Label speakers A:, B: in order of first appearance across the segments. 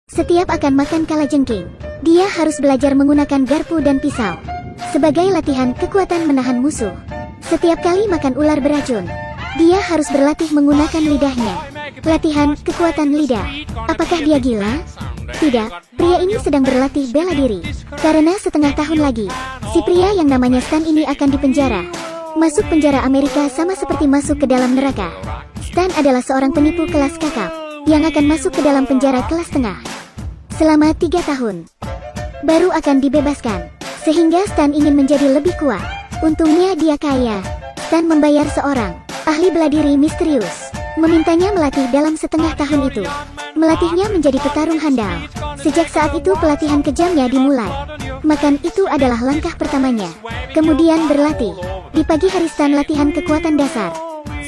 A: Setiap akan makan kalajengking, dia harus belajar menggunakan garpu dan pisau. Sebagai latihan kekuatan menahan musuh. Setiap kali makan ular beracun, dia harus berlatih menggunakan lidahnya. Latihan kekuatan lidah. Apakah dia gila? Tidak, pria ini sedang berlatih bela diri. Karena setengah tahun lagi, si pria yang namanya Stan ini akan dipenjara. Masuk penjara Amerika sama seperti masuk ke dalam neraka. Stan adalah seorang penipu kelas kakap, yang akan masuk ke dalam penjara kelas tengah. Selama 3 tahun, baru akan dibebaskan. Sehingga Stan ingin menjadi lebih kuat. Untungnya dia kaya. Stan membayar seorang ahli bela diri misterius, memintanya melatih dalam setengah tahun itu. Melatihnya menjadi petarung handal. Sejak saat itu pelatihan kejamnya dimulai. Makan itu adalah langkah pertamanya. Kemudian berlatih. Di pagi hari Stan latihan kekuatan dasar.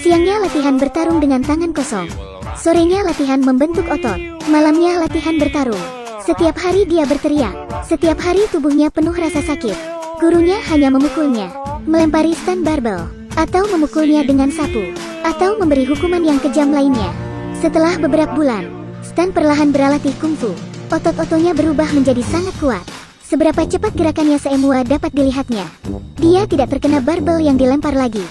A: Siangnya latihan bertarung dengan tangan kosong. Sorenya latihan membentuk otot. Malamnya latihan bertarung. Setiap hari dia berteriak. Setiap hari tubuhnya penuh rasa sakit. Gurunya hanya memukulnya, melempari Stan barbel, atau memukulnya dengan sapu, atau memberi hukuman yang kejam lainnya. Setelah beberapa bulan, Stan perlahan berlatih kungfu. Otot-ototnya berubah menjadi sangat kuat. Seberapa cepat gerakannya semua dapat dilihatnya. Dia tidak terkena barbel yang dilempar lagi.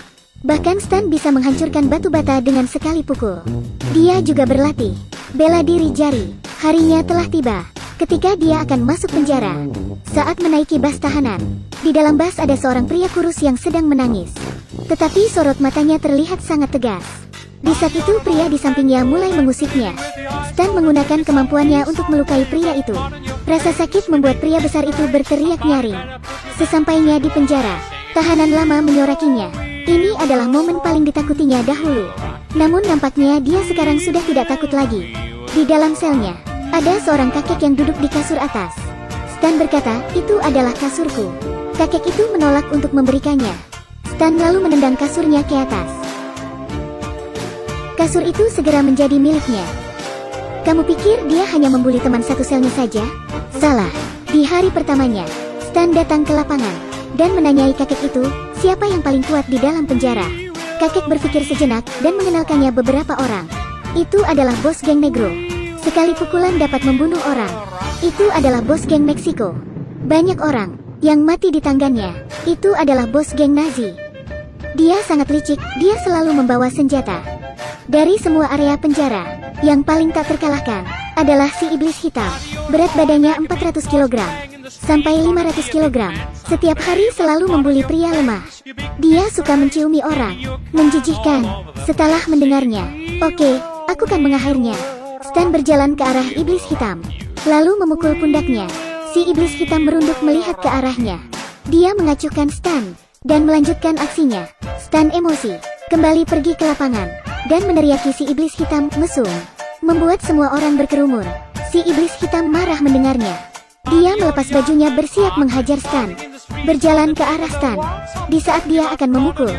A: Bahkan Stan bisa menghancurkan batu bata dengan sekali pukul. Dia juga berlatih bela diri jari. Harinya telah tiba ketika dia akan masuk penjara. Saat menaiki bas tahanan, di dalam bas ada seorang pria kurus yang sedang menangis. Tetapi sorot matanya terlihat sangat tegas. Di saat itu pria di sampingnya mulai mengusiknya. Stan menggunakan kemampuannya untuk melukai pria itu. Rasa sakit membuat pria besar itu berteriak nyaring. Sesampainya di penjara, tahanan lama menyorakinya. Ini adalah momen paling ditakutinya dahulu. Namun nampaknya dia sekarang sudah tidak takut lagi. Di dalam selnya, ada seorang kakek yang duduk di kasur atas. Stan berkata, "Itu adalah kasurku." Kakek itu menolak untuk memberikannya. Stan lalu menendang kasurnya ke atas. Kasur itu segera menjadi miliknya. Kamu pikir dia hanya membuli teman satu selnya saja? Salah. Di hari pertamanya, Stan datang ke lapangan dan menanyai kakek itu, siapa yang paling kuat di dalam penjara. Kakek berpikir sejenak dan mengenalkannya beberapa orang. Itu adalah bos geng Negro. Sekali pukulan dapat membunuh orang. Itu adalah bos geng Meksiko. Banyak orang yang mati di tangannya. Itu adalah bos geng Nazi. Dia sangat licik, dia selalu membawa senjata. Dari semua area penjara, yang paling tak terkalahkan adalah si iblis hitam. Berat badannya 400 kg sampai 500 kg. Setiap hari selalu membuli pria lemah. Dia suka menciumi orang. Menjijikkan. Setelah mendengarnya, "Oke, aku kan mengakhirnya." Stan berjalan ke arah iblis hitam, lalu memukul pundaknya. Si iblis hitam merunduk melihat ke arahnya. Dia mengacuhkan Stan dan melanjutkan aksinya. Stan emosi, kembali pergi ke lapangan dan meneriaki si iblis hitam, mesum, membuat semua orang berkerumun. Si iblis hitam marah mendengarnya. Dia melepas bajunya bersiap menghajar Stan. Berjalan ke arah Stan. Di saat dia akan memukul,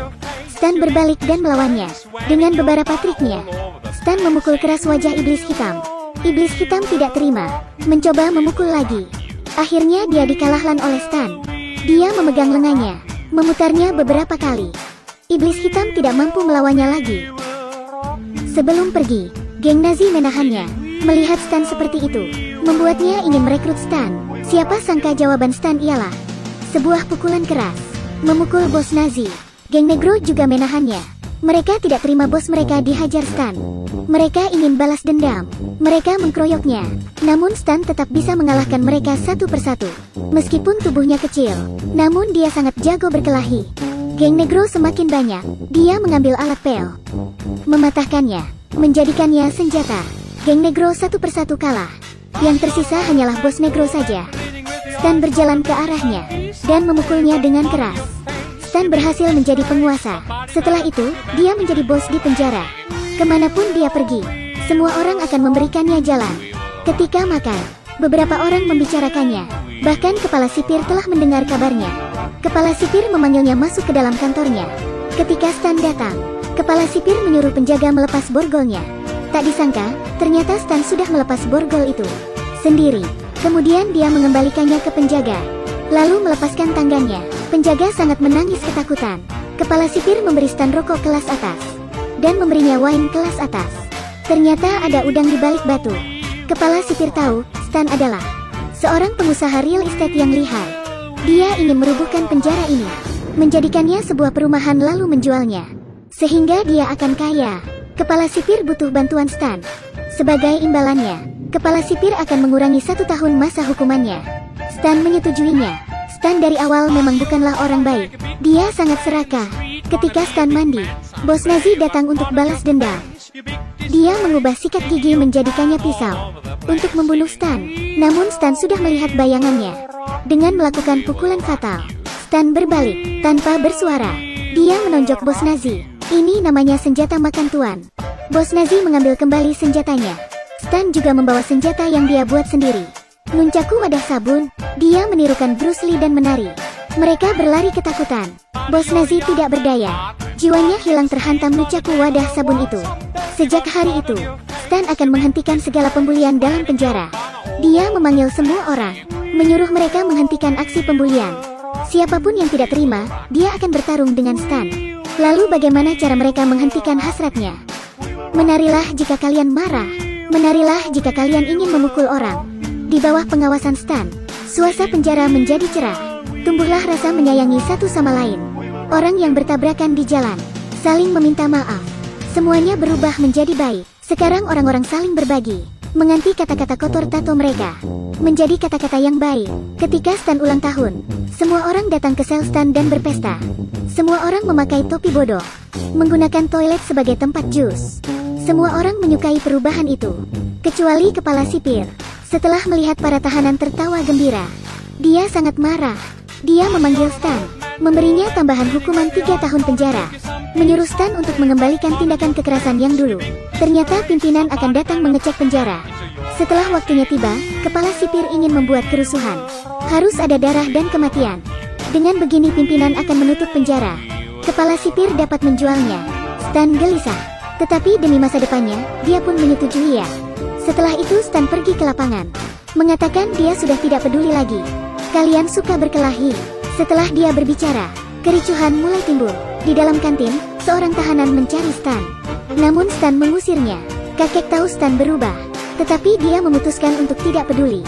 A: Stan berbalik dan melawannya. Dengan beberapa triknya, Stan memukul keras wajah iblis hitam. Iblis hitam tidak terima, mencoba memukul lagi. Akhirnya dia dikalahkan oleh Stan. Dia memegang lengannya, memutarnya beberapa kali. Iblis hitam tidak mampu melawannya lagi. Sebelum pergi, geng Nazi menahannya. Melihat Stan seperti itu, membuatnya ingin merekrut Stan. Siapa sangka jawaban Stan ialah sebuah pukulan keras, memukul bos Nazi. Geng Negro juga menahannya. Mereka tidak terima bos mereka dihajar Stan. Mereka ingin balas dendam. Mereka mengkeroyoknya. Namun Stan tetap bisa mengalahkan mereka satu persatu. Meskipun tubuhnya kecil, namun dia sangat jago berkelahi. Geng Negro semakin banyak. Dia mengambil alat pel, mematahkannya, menjadikannya senjata. Geng Negro satu persatu kalah. Yang tersisa hanyalah bos Negro saja. Stan berjalan ke arahnya dan memukulnya dengan keras. Stan berhasil menjadi penguasa. Setelah itu, dia menjadi bos di penjara. Kemanapun dia pergi, semua orang akan memberikannya jalan. Ketika makan, beberapa orang membicarakannya. Bahkan kepala sipir telah mendengar kabarnya. Kepala sipir memanggilnya masuk ke dalam kantornya. Ketika Stan datang, kepala sipir menyuruh penjaga melepas borgolnya. Tak disangka, ternyata Stan sudah melepas borgol itu sendiri. Kemudian dia mengembalikannya ke penjaga, lalu melepaskan tangannya. Penjaga sangat menangis ketakutan. Kepala sipir memberi Stan rokok kelas atas dan memberinya wine kelas atas. Ternyata ada udang di balik batu. Kepala sipir tahu, Stan adalah seorang pengusaha real estate yang lihai. Dia ingin merubuhkan penjara ini, menjadikannya sebuah perumahan lalu menjualnya, sehingga dia akan kaya. Kepala sipir butuh bantuan Stan. Sebagai imbalannya, kepala sipir akan mengurangi 1 tahun masa hukumannya. Stan menyetujuinya. Stan dari awal memang bukanlah orang baik. Dia sangat serakah. Ketika Stan mandi, bos Nazi datang untuk balas dendam. Dia mengubah sikat gigi menjadikannya pisau untuk membunuh Stan. Namun Stan sudah melihat bayangannya. Dengan melakukan pukulan fatal, Stan berbalik tanpa bersuara. Dia menonjok bos Nazi. Ini namanya senjata makan tuan. Bos Nazi mengambil kembali senjatanya. Stan juga membawa senjata yang dia buat sendiri. Nunchaku wadah sabun. Dia menirukan Bruce Lee dan menari. Mereka berlari ketakutan. Bos Nazi tidak berdaya. Jiwanya hilang terhantam nunchaku wadah sabun itu. Sejak hari itu, Stan akan menghentikan segala pembulian dalam penjara. Dia memanggil semua orang, menyuruh mereka menghentikan aksi pembulian. Siapapun yang tidak terima, dia akan bertarung dengan Stan. Lalu bagaimana cara mereka menghentikan hasratnya? Menarilah jika kalian marah. Menarilah jika kalian ingin memukul orang. Di bawah pengawasan Stan, suasana penjara menjadi cerah. Tumbuhlah rasa menyayangi satu sama lain. Orang yang bertabrakan di jalan saling meminta maaf. Semuanya berubah menjadi baik. Sekarang orang-orang saling berbagi, mengganti kata-kata kotor tato mereka menjadi kata-kata yang baik. Ketika Stan ulang tahun, semua orang datang ke sel Stan dan berpesta. Semua orang memakai topi bodoh, menggunakan toilet sebagai tempat jus. Semua orang menyukai perubahan itu, kecuali kepala sipir. Setelah melihat para tahanan tertawa gembira, dia sangat marah. Dia memanggil Stan, memberinya tambahan hukuman 3 tahun penjara, menyuruh Stan untuk mengembalikan tindakan kekerasan yang dulu. Ternyata pimpinan akan datang mengecek penjara. Setelah waktunya tiba, kepala sipir ingin membuat kerusuhan. Harus ada darah dan kematian. Dengan begini pimpinan akan menutup penjara. Kepala sipir dapat menjualnya. Stan gelisah. Tetapi demi masa depannya, dia pun menyetujui ya. Setelah itu Stan pergi ke lapangan, mengatakan dia sudah tidak peduli lagi. Kalian suka berkelahi. Setelah dia berbicara, kericuhan mulai timbul. Di dalam kantin, seorang tahanan mencari Stan. Namun Stan mengusirnya. Kakek tahu Stan berubah, tetapi dia memutuskan untuk tidak peduli.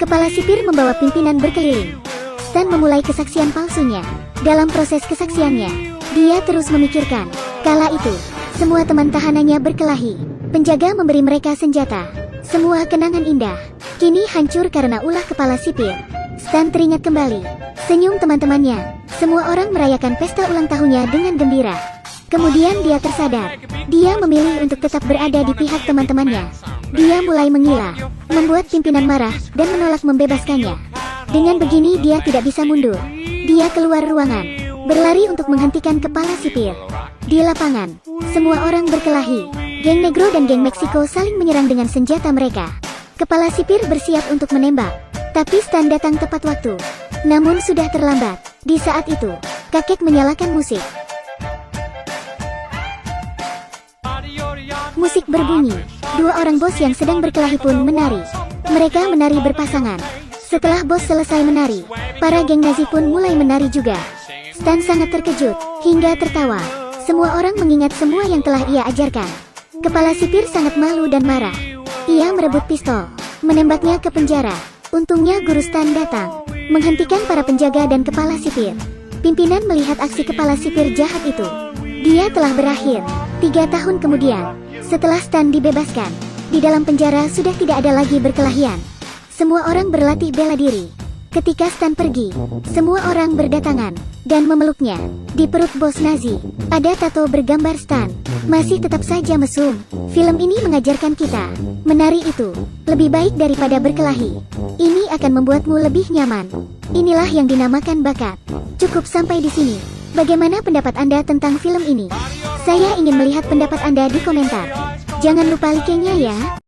A: Kepala sipir membawa pimpinan berkeliling. Stan memulai kesaksian palsunya. Dalam proses kesaksiannya, dia terus memikirkan. Kala itu, semua teman tahanannya berkelahi. Penjaga memberi mereka senjata. Semua kenangan indah kini hancur karena ulah kepala sipir. Stan teringat kembali senyum teman-temannya. Semua orang merayakan pesta ulang tahunnya dengan gembira. Kemudian dia tersadar. Dia memilih untuk tetap berada di pihak teman-temannya. Dia mulai menggila, membuat pimpinan marah dan menolak membebaskannya. Dengan begini dia tidak bisa mundur. Dia keluar ruangan, berlari untuk menghentikan kepala sipir. Di lapangan, semua orang berkelahi. Geng Negro dan geng Meksiko saling menyerang dengan senjata mereka. Kepala sipir bersiap untuk menembak, tapi Stan datang tepat waktu. Namun sudah terlambat. Di saat itu, kakek menyalakan musik. Musik berbunyi. 2 orang bos yang sedang berkelahi pun menari. Mereka menari berpasangan. Setelah bos selesai menari, para geng Nazi pun mulai menari juga. Stan sangat terkejut, hingga tertawa. Semua orang mengingat semua yang telah ia ajarkan. Kepala sipir sangat malu dan marah. Ia merebut pistol, menembaknya ke penjara. Untungnya guru Stan datang, menghentikan para penjaga dan kepala sipir. Pimpinan melihat aksi kepala sipir jahat itu. Dia telah berakhir. 3 tahun kemudian, setelah Stan dibebaskan, di dalam penjara sudah tidak ada lagi berkelahian. Semua orang berlatih bela diri. Ketika Stan pergi, semua orang berdatangan dan memeluknya. Di perut bos Nazi, ada tato bergambar Stan. Masih tetap saja mesum. Film ini mengajarkan kita, menari itu lebih baik daripada berkelahi. Ini akan membuatmu lebih nyaman. Inilah yang dinamakan bakat. Cukup sampai di sini. Bagaimana pendapat Anda tentang film ini? Saya ingin melihat pendapat Anda di komentar. Jangan lupa like-nya ya.